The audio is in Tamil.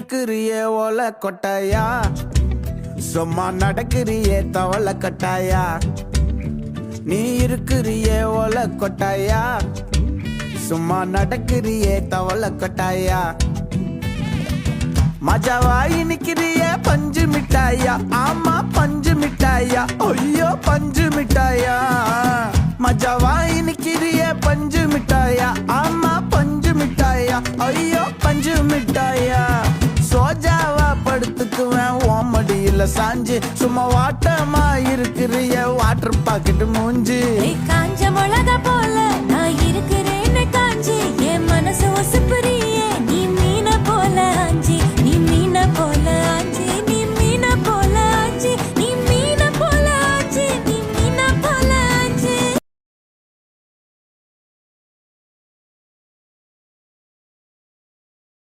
இருக்கிறியே ஓல கொட்டாயா, சும்மா நடக்கிறியே தவள கட்டாயா. நீ இருக்கிறியே ஓல கொட்டாயா, சும்மா நடக்கிறியே தவள கட்டாயா. மஜாவாய் நிக்கிறியே பஞ்சு மிட்டாயா, ஆமா பஞ்சு மிட்டாயா, ஐயோ பஞ்சு மிட்டாயா. மஜாவாய் நிக்கிறியே பஞ்சு மிட்டாயா, ஆமா பஞ்சு மிட்டாயா, ஐயோ பஞ்சு மிட்டாயா. சோஜாவா படுத்துக்குவேன் ஓமடியில சாஞ்சு, சும்மா வாட்டமா இருக்கிறிய வாட்டர் பாக்கெட் மூஞ்சி. காஞ்ச மிளகா போல நான் இருக்கிறேன்னு காஞ்சி, என் மனசு ஒசுப்புறியே